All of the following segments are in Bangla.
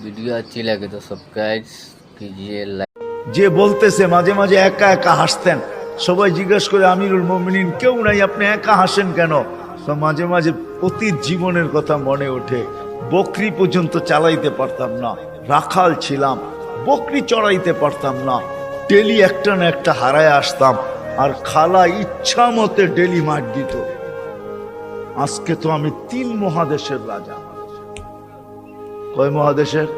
वीडियो अच्छी लगे तो सब्सक्राइब कीजिए, लाइक। যে বলতেছে মাঝে মাঝে একা একা হাসতেন, সবাই জিজ্ঞেস করে আমিরুল মুমিনিন কেউ নাই, আপনি একা হাসেন কেন? তো মাঝে মাঝে অতীত জীবনের কথা মনে ওঠে। বকরি পর্যন্ত চালাইতে পারতাম না, রাখাল ছিলাম, বকরি চড়াইতে পারতাম না, ডেলি একটা না একটা হারায় আসতাম, আর খালা ইচ্ছা মতে ডেলি মার দিত। আজকে তো আমি 3 মহাদেশের রাজা। কয় মহাদেশের?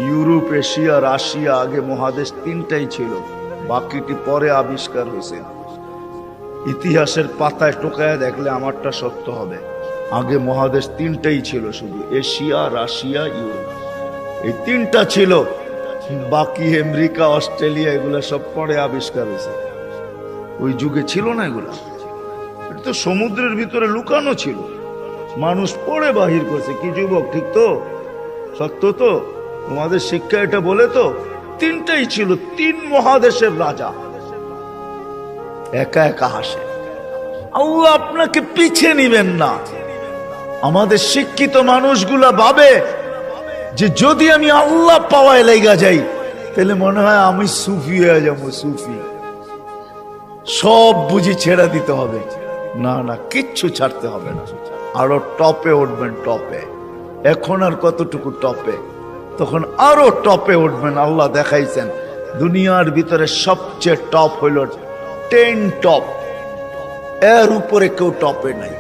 Europe, Asia, Russia. আগে মহাদেশ 3টাই ছিল, বাকিটি পরে আবিষ্কার হয়েছে। ইতিহাসের পাতায় টোকায় দেখলে আমারটা সত্য হবে। আগে মহাদেশ 3টাই ছিল, শুধু এশিয়া, রাশিয়া, ইউরোপ, এই 3টা ছিল। বাকি আমেরিকা, অস্ট্রেলিয়া এগুলা সব পরে আবিষ্কার হয়েছে। ওই যুগে ছিল না এগুলা। এটা তো সমুদ্রের ভিতরে লুকানো ছিল, মানুষ পড়ে বাহির করছে। কি যুবক, ঠিক তো? সত্য তো? তোমাদের শিক্ষা এটা বলে তো 3টাই ছিল, 3 মহাদেশের রাজা। একা একা হাসে। আল্লাহ আপনাকে পিছে নিবেন না। আমাদের শিক্ষিত মানুষগুলা ভাবে যে যদি আমি আল্লাহ পাওয়ায় লেগা যাই তাহলে মনে হয় আমি সুফি হয়ে যাবো। সুফি সব বুঝি ছেড়ে দিতে হবে? না না, কিচ্ছু ছাড়তে হবে না, আরো টপে উঠবেন। টপে এখন আর কতটুকু টপে, তখন আরো টপে উঠবেন। আল্লাহ দেখাইছেন দুনিয়ার ভিতরে সবচেয়ে টপ হইল 10 টপ, এর উপরে কেউ টপে নাই।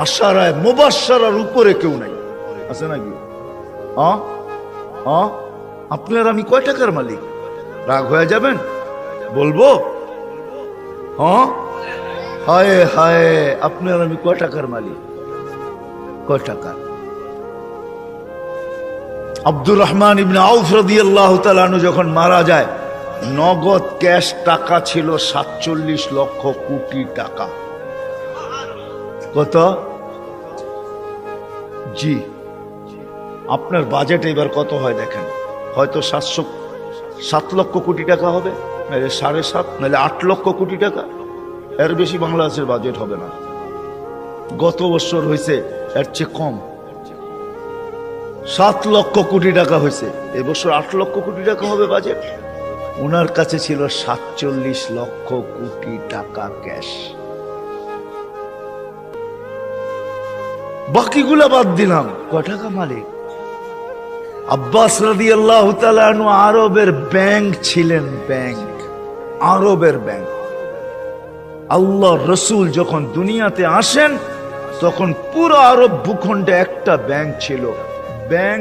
আশারায় মুবাশশারার উপরে কেউ নাই, আছে নাকি? আপনার আমি কয় টাকার মালিক? রাগ হয়ে যাবেন? বলবো? হায় হায়, আপনার আমি কয় টাকার মালিক? কয় টাকা? আব্দুর রহমান ইবনে আউফ রাদিয়াল্লাহু তাআলা আনহু যখন মারা যায়, নগদ ক্যাশ টাকা ছিল 47 লক্ষ কোটি টাকা। কত? জি, আপনার বাজেট এবার কত হয় দেখেন। হয়তো 7 লক্ষ কোটি টাকা হবে, নাহলে 7.5, নাহলে 8 লক্ষ কোটি টাকা। এর বেশি বাংলাদেশের বাজেট হবে না। গত বছর হয়েছে এর চেয়ে কম, 7 লক্ষ কোটি টাকা হয়েছে। এবছর 8 লক্ষ কোটি টাকা হবে বাজেট। ওনার কাছে ছিল 47 লক্ষ কোটি টাকা ক্যাশ। বাকিগুলা বাদ দিলাম, কয় টাকা মালিক? আব্বাস রাদিয়াল্লাহু তাআলা আনহু আরবের ব্যাংক ছিলেন, ব্যাংক, আরবের ব্যাংক। আল্লাহ রসুল যখন দুনিয়াতে আসেন তখন পুরো আরব ভূখণ্ডে একটা ব্যাংক ছিল। ব্যাংক